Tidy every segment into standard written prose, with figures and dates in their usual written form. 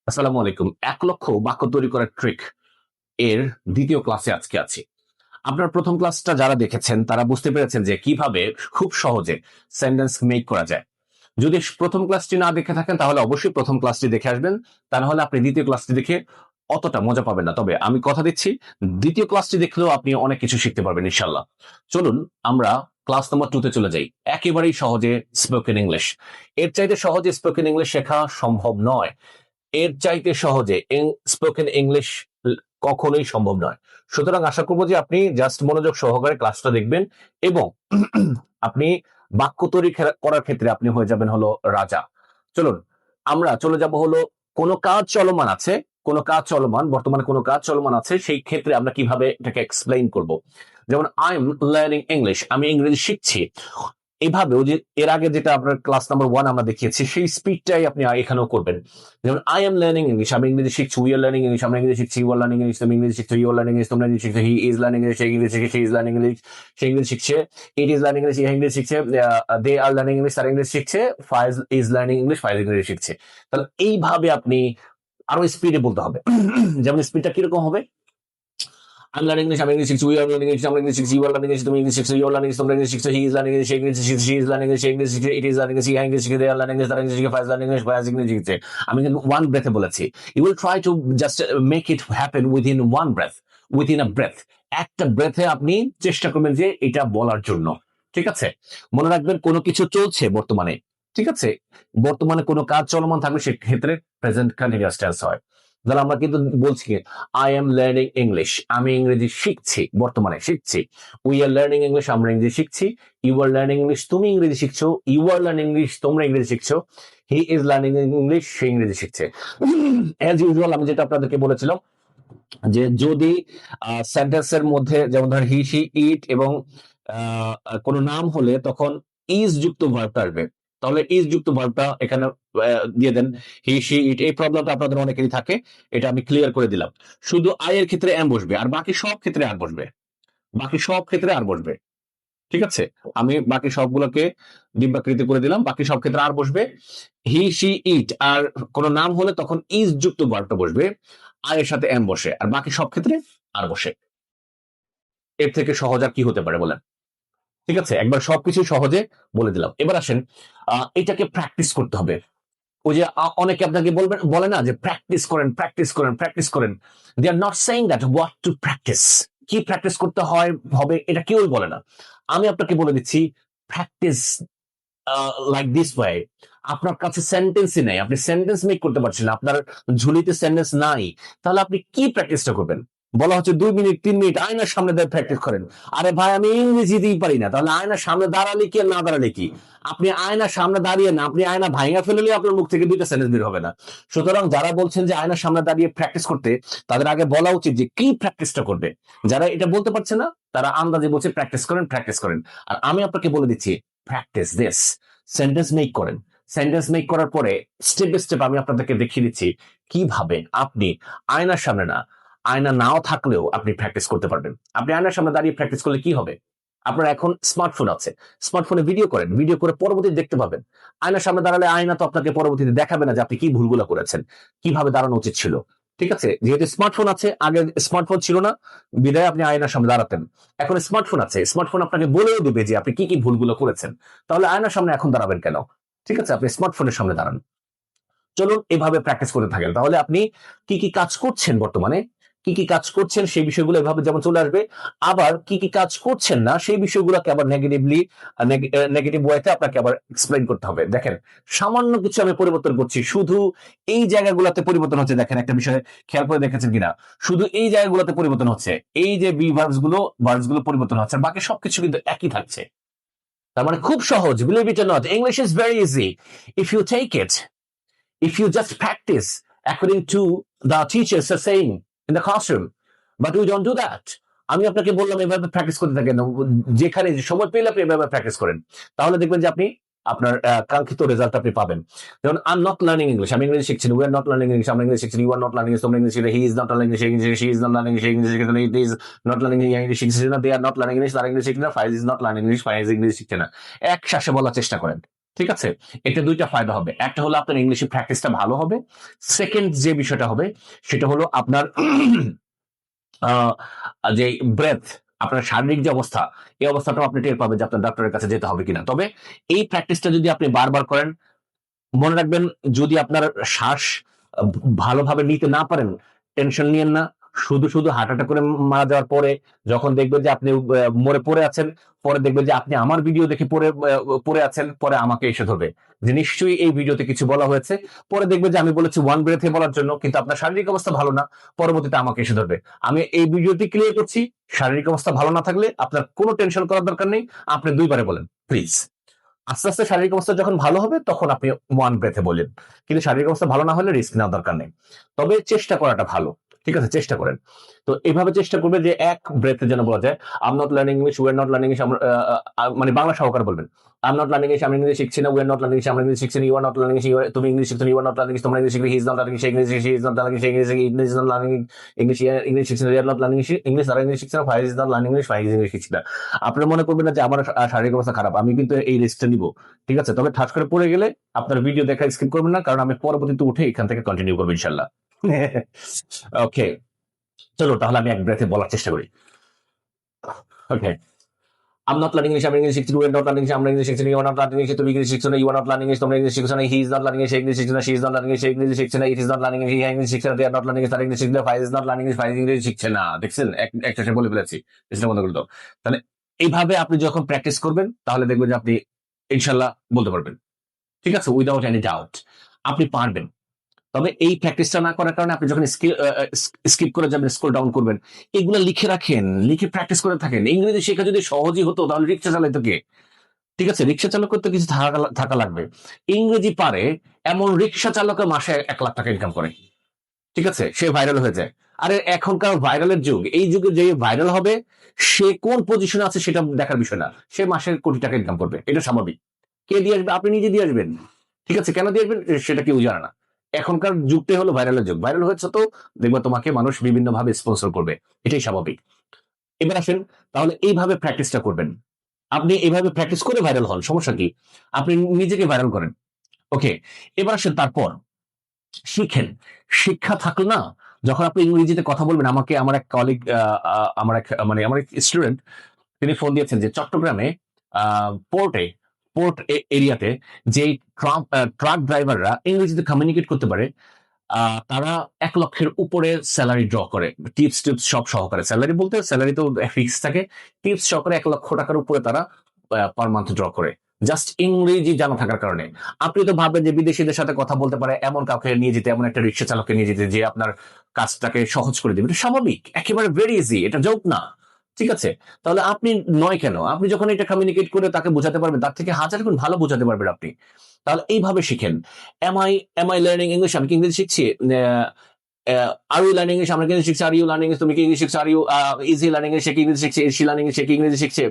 আসসালামু আলাইকুম। ১ লক্ষ বাক্য তৈরি করার ট্রিক এর ২য় ক্লাসে আজকে আছি। আপনার ১ম ক্লাসটা যারা দেখেছেন তারা বুঝতে পেরেছেন যে কিভাবে খুব সহজে সেন্টেন্স মেক করা যায়। যদি ১ম ক্লাসটি না দেখে থাকেন তাহলে অবশ্যই ১ম ক্লাসটি দেখে আসবেন। তা না হলে আপনি ২য় ক্লাসটি দেখে অতটা মজা পাবেন না। তবে আমি কথা দিচ্ছি ২য় ক্লাসটি দেখলেও আপনি অনেক কিছু শিখতে পারবেন ইনশাআল্লাহ। চলুন আমরা ক্লাস নাম্বার 2 তে চলে যাই। একেবারেই সহজে স্পোকেন ইংলিশ। এর চাইতে সহজে স্পোকেন ইংলিশ শেখা সম্ভব নয়। এর চাইতে সহজে স্পোকেন ইংলিশ কখনোই সম্ভব নয়। সুতরাং আশা করব যে আপনি জাস্ট মনোযোগ সহকারে ক্লাসটা দেখবেন এবং আপনি বাক্য তৈরি করার ক্ষেত্রে আপনি হয়ে যাবেন হলো রাজা। চলুন আমরা চলে যাব হলো কোন কাজ চলমান আছে, কোন কাজ চলমান, বর্তমানে কোন কাজ চলমান আছে সেই ক্ষেত্রে আমরা কিভাবে এটাকে এক্সপ্লেইন করব। যেমন আই এম লার্নিং ইংলিশ, আমি ইংরেজি শিখছি। এভাবে ওই যে এর আগে যেটা আপনার ক্লাস নাম্বার 1 আমরা দেখিয়েছি সেই স্পিডটাই আপনি এখানেও করবেন। যেমন আই এম লার্নিং ইংলিশ, আমি ইংরেজি শিখছি, উই আর লার্নিং ইংলিশ, আমরা ইংরেজি শিখছি, ইউ আর লার্নিং ইংলিশ, তুমি ইংরেজি শিখছো, ইউ আর লার্নিং ইংলিশ, তোমরা ইংরেজি শিখছো, হি ইজ লার্নিং ইংলিশ, সে ইংরেজি শিখছে, শি ইজ লার্নিং ইংলিশ, সে ইংরেজি শিখছে, ইট ইজ লার্নিং ইংলিশ, ইহা ইংরেজি শিখছে, দে আর লার্নিং ইংলিশ, তারা ইংরেজি শিখছে, ফাইজ ইজ লার্নিং ইংলিশ, ফাইজ ইংরেজি শিখছে। তাহলে এইভাবে আপনি আরো স্পিডে বলতে হবে। যেমন স্পিডটা কিরকম হবে, I'm learning English, I'm English 6, we are learning English, I'm English 6, you are learning English, তুমি English 6, you are learning English, তোমরা English 6, he is learning English, she English 6, she is learning English, she English 6, it is learning English, he English 6, they are learning English, তারা English 6, five learning English, five English শিখছে। আমি কিন্তু one breath এ বলেছি। You will try to just make it happen within one breath, within a breath. একটা ব্রেথে আপনি চেষ্টা করবেন যে এটা বলার জন্য। ঠিক আছে? মনে রাখবেন কোনো কিছু চলছে বর্তমানে। ঠিক আছে? বর্তমানে কোনো কাজ চলমান থাকলে সেক্ষেত্রে প্রেজেন্ট কন্টিনিউয়াস টেন্স হয়। তাহলে আমরা কিন্তু বলছি কি আই এম লার্নিং ইংলিশ, আমি ইংরেজি শিখছি, বর্তমানে শিখছি। উই আর লার্নিং ইংলিশ, আমরা ইংরেজি শিখছি। ইউ আর লার্নিং ইংলিশ, তুমি ইংরেজি শিখছো। ইউ আর লার্নিং ইংলিশ, তোমরা ইংরেজি শিখছো। হি ইজ লার্নিং ইংলিশ, সে ইংরেজি শিখছে। অ্যাজ ইউজুয়াল আমি যেটা আপনাদেরকে বলেছিলাম যে যদি সেন্টেন্সের মধ্যে যেমন ধরেন হি সি ইট এবং কোনো নাম হলে তখন ইজ যুক্ত ভার্বটা আসবে। তাহলে ইজ যুক্ত ভার্বটা এখানে দিয়ে দেন। হি সি ইট, এই প্রবলেমটা আপনাদের অনেকেরই থাকে, এটা আমি ক্লিয়ার করে দিলাম। শুধু আই এর ক্ষেত্রে এম বসবে আর বাকি সব ক্ষেত্রে আর বসবে, বাকি সব ক্ষেত্রে আর বসবে। ঠিক আছে, আমি বাকি সবগুলোকে ডিম্বাকৃতি করে দিলাম, বাকি সব ক্ষেত্রে আর বসবে। হি সি ইট আর কোন নাম হলে তখন ইজ যুক্ত ভার্বটা বসবে, আর এর সাথে এম বসে, আর বাকি সব ক্ষেত্রে আর বসে। এর থেকে সহজ আর কি হতে পারে বলেন? ঠিক আছে, একবার সবকিছু সহজে বলে দিলাম। এবার আসেন এটাকে প্র্যাকটিস করতে হবে। ওই যে অনেকে আপনাকে বলে না যে প্র্যাকটিস করেন, প্র্যাকটিস করেন, প্র্যাকটিস করেন। They are not saying that what to practice, কি প্র্যাকটিস করতে হয় হবে এটা কেউই বলে না। আমি আপনাকে বলে দিচ্ছি প্র্যাকটিস লাইক দিস ওয়ে। আপনার কাছে সেন্টেন্সই নাই, আপনি সেন্টেন্স মেক করতে পারছেন না, আপনার ঝুলিতে সেন্টেন্স নাই, তাহলে আপনি কি প্র্যাকটিসটা করবেন? বলা হচ্ছে 2 মিনিট 3 মিনিট আয়নার সামনে দাঁড়িয়ে প্র্যাকটিস করেন। আরে ভাই আমি ইংরেজিতেই পারি না, তাহলে আয়নার সামনে দাঁড়ালে কি আর না দাঁড়ালে কি? আপনি আয়নার সামনে দাঁড়িয়ে না, আপনি আয়না ভাঙা ফেললে আপনার মুখ থেকে 2টা সেন্টেন্স বের হবে না। সুতরাং যারা বলছেন যে আয়নার সামনে দাঁড়িয়ে প্র্যাকটিস করতে, তাদের আগে বলা উচিত যে কি প্র্যাকটিসটা করবে। যারা এটা বলতে পারছে না তারা আন্দাজে বলছে প্র্যাকটিস করেন, প্র্যাকটিস করেন। আর আমি আপনাকে বলে দিচ্ছি প্র্যাকটিস দিস, সেন্টেন্স মেক করেন। সেন্টেন্স মেক করার পরে স্টেপ বাই স্টেপ আমি আপনাদেরকে দেখিয়ে দিচ্ছি কিভাবে আপনি আয়নার সামনে না, আয়না নাও থাকলেও আপনি প্র্যাকটিস করতে পারবেন। আপনি আয়নার সামনে দাঁড়িয়ে প্র্যাকটিস করলে কি হবে? আপনার এখন স্মার্টফোন আছে, স্মার্টফোনে ভিডিও করেন, ভিডিও করে পরবর্তীতে দেখতে পাবেন। আয়নার সামনে দাঁড়ালে আয়না তো আপনাকে পরবর্তীতে দেখাবে না যে আপনি কি ভুলগুলো করেছেন, কিভাবে দাঁড়ানো উচিত ছিল। ঠিক আছে, যেহেতু স্মার্টফোন আছে, আগে স্মার্টফোন ছিল না বিদায় আপনি আয়নার সামনে দাঁড়াতেন। এখন স্মার্টফোন আছে, স্মার্টফোন আপনাকে বলেও দেবে যে আপনি কি কি ভুলগুলো করেছেন। তাহলে আয়নার সামনে এখন দাঁড়াবেন কেন? ঠিক আছে, আপনি স্মার্টফোনের সামনে দাঁড়ান। চলুন এভাবে প্র্যাকটিস করে থাকেন, তাহলে আপনি কি কি কাজ করছেন বর্তমানে, কি কি কাজ করছেন সেই বিষয়গুলো এভাবে যেমন চলে আসবে। আবার কি কি কাজ করছেন না সেই বিষয়গুলোকে আবার নেগেটিভ ওয়েতে আপনাকে আবার এক্সপ্লেইন করতে হবে। দেখেন সামান্য কিছু আমি পরিবর্তন করছি, শুধু এই জায়গাগুলোতে পরিবর্তন হচ্ছে। দেখেন একটা বিষয় খেয়াল করে দেখেছেন কিনা, শুধু এই জায়গাগুলোতে পরিবর্তন হচ্ছে, এই যে বি ভার্বস গুলো পরিবর্তন হচ্ছে, বাকি সবকিছু কিন্তু একই থাকছে। তার মানে খুব সহজ, believe it or not, English is very easy if you take it, if you just practice according to the teachers are saying in the classroom, but we don't do that. আমি আপনাকে বললাম এভাবে প্র্যাকটিস করতে থাকেন, যেখানে সময় পেলে আপনি এভাবে প্র্যাকটিস করেন, তাহলে দেখবেন যে আপনি আপনার কাঙ্ক্ষিত রেজাল্ট আপনি পাবেন। যেমন I am not learning English, আমি ইংরেজি শিখছি, we are not learning English, আমরা ইংরেজি শিখছি, you are not learning English, তোমরা ইংরেজি শিখলে, he is not learning English, she is not learning English, ইংরেজি শিখছে না, it is not learning English শিখছে না, they are not learning English, তারা ইংরেজি শিখছে না, Faiz is not learning English, Faiz ইংরেজি শিখছে না। এক শ্বাসে বলার চেষ্টা করেন। ঠিক আছে, এটা দুইটা ফায়দা হবে। একটা হলো আপনার ইংলিশে প্র্যাকটিসটা ভালো হবে। সেকেন্ড যে বিষয়টা হবে সেটা হলো আপনার আহ, যে ব্রেথ, আপনার শারীরিক যে অবস্থা, এই অবস্থাটাও আপনি টের পাবেন যে আপনার ডক্টরের কাছে যেতে হবে কিনা। তবে এই প্র্যাকটিসটা যদি আপনি বারবার করেন, মনে রাখবেন, যদি আপনার শ্বাস ভালোভাবে নিতে না পারেন, টেনশন নিয়েন না। শুধু শুধু হার্ট অ্যাটাক করে মারা যাওয়ার পরে যখন দেখবেন যে আপনি মরে পড়ে আছেন, পরে দেখবেন যে আপনি আমার ভিডিও দেখে পড়ে আছেন, পরে আমাকে এসে ধরবে যে নিশ্চয়ই এই ভিডিওতে কিছু বলা হয়েছে। পরে দেখবেন যে আমি বলেছি ওয়ান ব্রেথে বলার জন্য, কিন্তু আপনার শারীরিক অবস্থা ভালো না, পরবর্তীতে আমাকে এসে ধরবে। আমি এই ভিডিওটি ক্লিয়ার করছি, শারীরিক অবস্থা ভালো না থাকলে আপনার কোনো টেনশন করার দরকার নেই, আপনি দুইবারে বলেন প্লিজ। আস্তে আস্তে শারীরিক অবস্থা যখন ভালো হবে তখন আপনি ওয়ান ব্রেথে বলেন, কিন্তু শারীরিক অবস্থা ভালো না হলে রিস্ক নেওয়ার দরকার নেই। তবে চেষ্টা করাটা ভালো, ঠিক আছে, চেষ্টা করেন। তো এইভাবে চেষ্টা করবে যে এক ব্রেথে যেন বলা যায়, I'm not learning English, we are not learning English, মানে বাংলা সহকারে বলবেন। আম নট লার্নিং ইংলিশ, আমি ইংলিশ শিখছি না, we are not learning English, আমরা ইংলিশ শিখছি না, you are not learning English, তুমি ইংলিশ শিখছো, you are not learning English, তোমরা ইংলিশ শিখলে, he is not learning English, English শিখছে, he is not learning English, English is not learning English, English শিখছে না, we are not learning English, তারা English শিখছে না, Faiz is not learning English, Faiz English শিখছে না। আপনারা মনে করবেন না যে আমার শারীরিক অবস্থা খারাপ, আমি কিন্তু এই রিস্কটা নিব, ঠিক আছে। তবে ঠাস করে পড়ে গেলে আপনার ভিডিও দেখা স্কিপ করবেন না, কারণ আমি পরবর্তীতে উঠে এখান থেকে কন্টিনিউ করবো ইনশাল্লাহ। ওকে, চলো তাহলে আমি এক ব্রেথে বলার চেষ্টা করি। ওকে, I'm not learning English, I'm English শিখছি, we're not learning English, আমরা ইংলিশ শিখছি না, you are not learning English, তুমি ইংলিশ শিখছো না, you are not learning English, তোমরা ইংলিশ শিখছো না, he is not learning English, সে ইংলিশ শিখছে না, she is not learning English, সে ইংলিশ শিখছে না, it is not learning English, he English শিখছে না, they are not learning English, তারা ইংলিশ শিখছে না, Faiz is not learning English, Faiz English শিখছে না। দেখছেন, একটা সে বলে ফেলেছি, এটা বন্ধ করে দাও। তাহলে এইভাবে আপনি যখন প্র্যাকটিস করবেন তাহলে দেখবেন যে আপনি ইনশাল্লাহ বলতে পারবেন, ঠিক আছে, উইদাউট এনি ডাউট আপনি পারবেন। তবে এই প্র্যাকটিসটা না করার কারণে আপনি যখন স্কিপ করে যাবেন, স্ক্রল ডাউন করবেন, এগুলো লিখে রাখেন, লিখে প্র্যাকটিস করে থাকেন। ইংরেজি শেখা যদি সহজই হতো তাহলে রিক্সা চালাইতো কে? ঠিক আছে, রিক্সা চালক করতে কিছু থাকা লাগবে। ইংরেজি পারে এমন রিক্সা চালক মাসে 1 লাখ টাকা ইনকাম করে, ঠিক আছে, সে ভাইরাল হয়ে যায়। আরে এখনকার ভাইরালের যুগ, এই যুগে যে ভাইরাল হবে সে কোন পজিশনে আছে সেটা দেখার বিষয় না, সে মাসে কোটি টাকা ইনকাম করবে, এটা স্বাভাবিক। কে দিয়ে আসবে? আপনি নিজে দিয়ে আসবেন, ঠিক আছে। কেন দিয়ে আসবেন সেটা কেউ জানে না। এখনকার যুগটাই হলো ভাইরালের যুগ, ভাইরাল হয়েছে তো দেখবো তোমাকে মানুষ বিভিন্ন ভাবে স্পন্সর করবে, এটাই স্বাভাবিক। এবার আসেন, তাহলে এইভাবে প্র্যাকটিসটা করবেন। আপনি এইভাবে প্র্যাকটিস করে ভাইরাল হন, সমস্যা কি? আপনি নিজেকে ভাইরাল করেন। ওকে, এবার আসেন তারপর শিখেন। শিক্ষা থাকলে না, যখন আপনি ইংরেজিতে কথা বলবেন, আমাকে আমার এক কলিগ, আমার এক স্টুডেন্ট, তিনি ফোন দিয়েছেন যে চট্টগ্রামে পোর্ট এরিয়াতে যে ট্রাক ড্রাইভাররা ইংরেজিতে কমিউনিকেট করতে পারে, তারা 1 লক্ষের উপরে স্যালারি ড্র করে, টিপস টিপস সব সহকারে। স্যালারি বলতে স্যালারি তো ফিক্স থাকে, টিপস সহকারে 1 লক্ষ টাকার উপরে তারা পার মান্থ ড্র করে, জাস্ট ইংরেজি জানা থাকার কারণে। আপনি তো ভাববেন যে বিদেশিদের সাথে কথা বলতে পারে এমন কাউকে নিয়ে যেতে, এমন একটা রিক্সা চালককে নিয়ে যেতে যে আপনার কাজটাকে সহজ করে দেবে, এটা স্বাভাবিক, একেবারে ভেরি ইজি, এটা জোক না, ঠিক আছে। তাহলে আপনি নয় কেন? আপনি যখন এটা কমিউনিকেট করে তাকে বোঝাতে পারবেন, তার থেকে 1000 গুণ ভালো বোঝাতে পারবেন আপনি। তাহলে এইভাবে শিখেন। এম আই লার্নিং ইংলিশ, আমি কি ইংরেজি শিখছি? আর ইউ লার্নিং ইংলিশ, আমরা কি ইংলিশ শিখছি? আর ইউ লার্নিং ইংলিশ, তুমি কি ইংলিশ শিখছো? Are you easy learning English, সে কি ইংলিশ শিখছে? ইজ শি লার্নিং ইংলিশ, সে কি ইংরেজি শিখছে?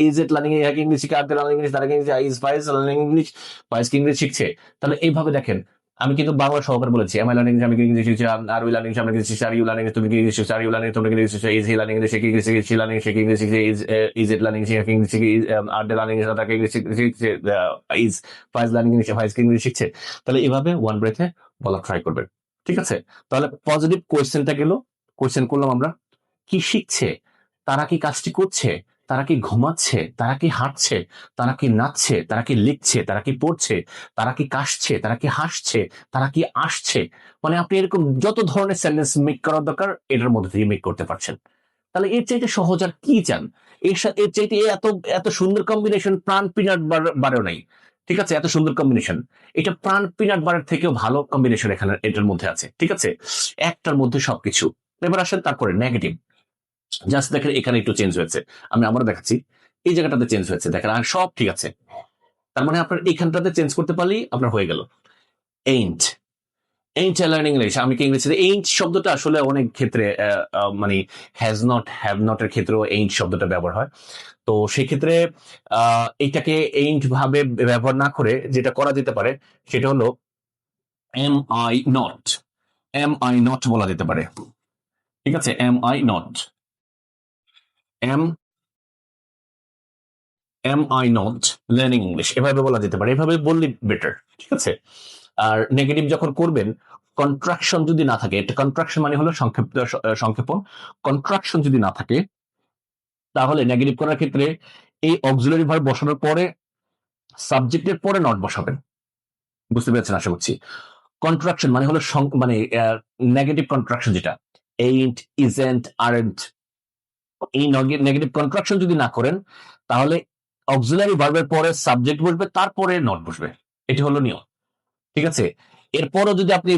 ইজ ইট লার্নিং ইংলিশ শিখে, আর লার্নিং ইংলিশ, তারা কি ইংলিশ? ইজ ফাইজ লার্নিং ইংলিশ, ফাইজ কি ইংলিশ শিখছে? তাহলে এইভাবে দেখেন, আমি কিন্তু বাংলা সহকারে বলেছি, এম আই লার্নিং আমি কি ইংলিশ শিখছি? আর ইউ লার্নিং আমরা কি শিখছি? আর ইউ লার্নিং তুমি কি ইংলিশ শিখছো? আর ইউ লার্নিং তোমরা কি ইংলিশ শিখছো? ইজ হি লার্নিং ইংলিশ, সে কি ইংলিশ শিখছে? শি লার্নিং, সে কি ইংলিশ শিখছে? ইজ ইট লার্নিং, সে কি ইংলিশ শিখছে? আর লার্নিং তারা কি ইংলিশ শিখছে? ইজ ফাইজ লার্নিং ইংলিশ, ফাইজ কি ইংলিশ শিখছে? তাহলে এইভাবে ওয়ান ব্রেথে বলা ট্রাই করবেন, ঠিক আছে। তাহলে পজিটিভ কোয়েশ্চেনটা গেল, কোয়েশ্চেন করলাম আমরা, কি শিখছে, তারা কি কাজটি করছে, তারা কি ঘুমাচ্ছে, তারা কি হাঁটছে, তারা কি নাচছে, তারা কি লিখছে, তারা কি পড়ছে, তারা কি কাশছে, তারা কি হাসছে, তারা কি আসছে। মানে আপনি এরকম যত ধরনের সেন্টেন্স মেক করার দরকার এটার মধ্যে থেকে মেক করতে পারছেন। তাহলে এর চাইতে সহজ আর কি চান? এর চাইতে এত এত সুন্দর কম্বিনেশন প্রাণ পিনাট বারও নাই, ঠিক আছে, এত সুন্দর কম্বিনেশন। এটা প্রাণ পিনাট বারের থেকেও ভালো কম্বিনেশন এখানে এটার মধ্যে আছে, ঠিক আছে, একটার মধ্যে সবকিছু। এবার আসেন তারপরে নেগেটিভ। জাস্ট দেখেন এখানে একটু চেঞ্জ হয়েছে, আমি আবারও দেখাচ্ছি, এই জায়গাটাতে চেঞ্জ হয়েছে, দেখেন আর সব ঠিক আছে। তার মানে আপনার এখানটাতে চেঞ্জ করতে পারলেই আপনার হয়ে গেল। এইন্ট, এইন্ট লার্নিং ইংলিশ, আমি কি ইংরেজিতে এইন্ট শব্দটা আসলে অনেক ক্ষেত্রে মানে হ্যাজ নট হ্যাভ নট এর ক্ষেত্রেও এইন্ট শব্দটা ব্যবহার হয়। তো সেক্ষেত্রে এইটাকে এইন্ট ভাবে ব্যবহার না করে যেটা করা যেতে পারে সেটা হলো am I not, am I not বলা যেতে পারে, ঠিক আছে, am I not, am am I not learning English, এভাবে বলা যেতে পারে, এভাবে বললে বেটার। ঠিক আছে। আর নেগেটিভ যখন করবেন, কন্ট্রাকশন যদি না থাকে, এটা কন্ট্রাকশন মানে হলো সংক্ষেপণ। কন্ট্রাকশন যদি না থাকে তাহলে নেগেটিভ করার ক্ষেত্রে এই অক্সিলারি ভার্ব বসানোর পরে সাবজেক্টের পরে নট বসাবেন। বুঝতে পেরেছেন আশা করছি। কন্ট্রাকশন মানে হলো মানে নেগেটিভ কন্ট্রাকশন, যেটা এইন্ট, ইজেন্ট, আরেন্ট, এই নেগেটিভ কন্ট্রাকশন যদি না করেন তাহলে অক্সিলারি ভার্বের পরে সাবজেক্ট বসবে, তারপরে নট বসবে। এটি হলো নিয়ম। ঠিক আছে। এরপরও যদি আপনি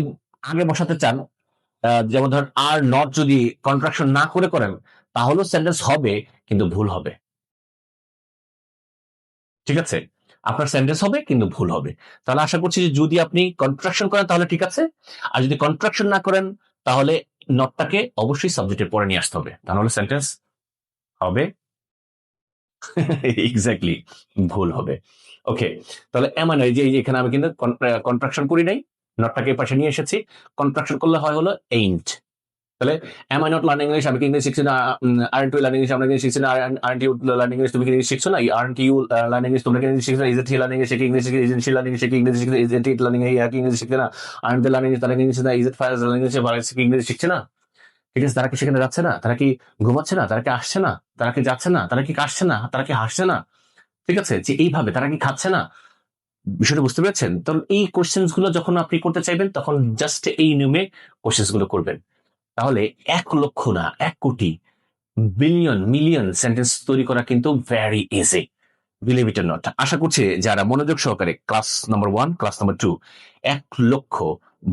আগে বসাতে চান, যেমন ধরেন আর নট যদি কন্ট্রাকশন না করে করেন, তাহলেও সেন্টেন্স হবে, কিন্তু ভুল হবে। ঠিক আছে। আপনার সেন্টেন্স হবে কিন্তু ভুল হবে। তাহলে আশা করছি যে যদি আপনি কন্ট্রাকশন করেন তাহলে ঠিক আছে, আর যদি কন্ট্রাকশন না করেন তাহলে নটটাকে অবশ্যই সাবজেক্টের পরে নিয়ে আসতে হবে, তাহলে সেন্টেন্স হবে এক্স্যাক্টলি ভুল হবে। ওকে, তাহলে এমন এই যে এখানে আমি কিন্তু কন্ট্রাকশন করি নাই, নটটাকে পাশে নিয়ে এসেছি। কন্ট্রাকশন করলে হয় হলো এইন্ট। তাহলে am I not learning English, আমি কি ইংলিশ শিখছি না? আরএন্ট ইউ লার্নিং ইংলিশ, আমরা ইংলিশ শিখছি না? আরএন্ট ইউ লার্নিং ইংলিশ, তুমি কি ইংলিশ শিখছো না? আরএন্ট ইউ লার্নিং ইংলিশ, তোমরা কি ইংলিশ শিখছো না? Is it he learning English, সে কি ইংলিশ শিখে? ইজেন্ট শি লার্নিং ইংলিশ, সে কি ইংলিশ শিখছে? ইজেন্ট ইট লার্নিং ইংলিশ, কি ইংলিশ শিখছে না? আরএন্ট দে লার্নিং ইংলিশ, তারা কি ইংলিশ না? Is it Fayaz learning English, Fayaz কি ইংলিশ শিখছে না? ঠিক আছে, তারা কি সেখানে যাচ্ছে না? তারা কি ঘুমাচ্ছে না? তারা কি আসছে না? তারা কি যাচ্ছে না? তারা কি কাশছে না? তারা কি হাসছে না? ঠিক আছে, যে এইভাবে তারা কি খাচ্ছে না? বিষয়টা বুঝতে পেরেছেন? তখন এই কোশ্চেন্স গুলো যখন আপনি করতে চাইবেন তখন জাস্ট এই নিয়মে কোশ্চেন্স গুলো করবেন। তাহলে 1 লক্ষ না 1 কোটি, বিলিয়ন, মিলিয়ন সেন্টেন্স তৈরি করা কিন্তু very easy. Believe it or not. আশা করছি যারা মনোযোগ সহকারে ক্লাস নাম্বার 1, ক্লাস নাম্বার 2, 1 লক্ষ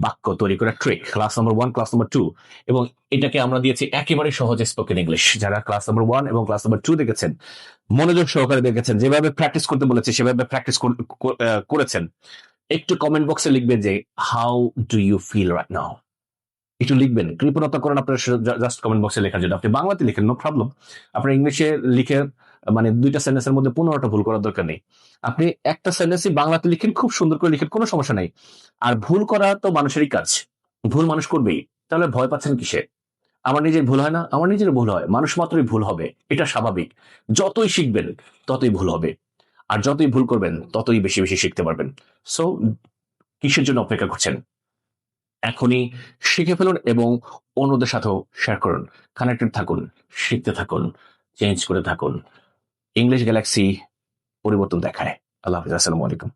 বাক্য তৈরি করা trick, class number 1, class number 2, এবং এটাকে আমরা দিয়েছি একেবারে সহজে স্পোকেন ইংলিশ। যারা ক্লাস নাম্বার 1 এবং ক্লাস নাম্বার 2 দেখেছেন, মনোযোগ সহকারে দেখেছেন, যেভাবে প্র্যাকটিস করতে বলেছে সেভাবে প্র্যাকটিস করেছেন, একটু কমেন্ট বক্সে লিখবেন যে how do you feel right now. একটু লিখবেন, কৃপণতা করেন আপনার জাস্ট কমেন্ট বক্সে লেখার জন্য। আপনি বাংলাতে লিখেন, নো প্রবলেম। আপনার ইংলিশে লিখে মানে 2টা সেন্টেন্সের মধ্যে 15টা ভুল করার দরকার নেই। আপনি একটা সেন্টেন্সই বাংলাতে লিখেন, খুব সুন্দর করে লিখেন, কোনো সমস্যা নাই। আর ভুল করা তো মানুষেরই কাজ, ভুল মানুষ করবেই। তাহলে ভয় পাচ্ছেন কিসে? আমার নিজের ভুল হয় না? আমার নিজের ভুল হয়, মানুষ মাত্রই ভুল হবে, এটা স্বাভাবিক। যতই শিখবেন ততই ভুল হবে, আর যতই ভুল করবেন ততই বেশি বেশি শিখতে পারবেন। সো কিসের জন্য অপেক্ষা করছেন? এখনই শিখে ফেলুন এবং অন্যদের সাথেও শেয়ার করুন। কানেক্টেড থাকুন, শিখতে থাকুন, চেঞ্জ করে থাকুন। ইংলিশ গ্যালাক্সি পরিবর্তন দেখায়। আল্লাহ হাফিজ, আসসালামু আলাইকুম।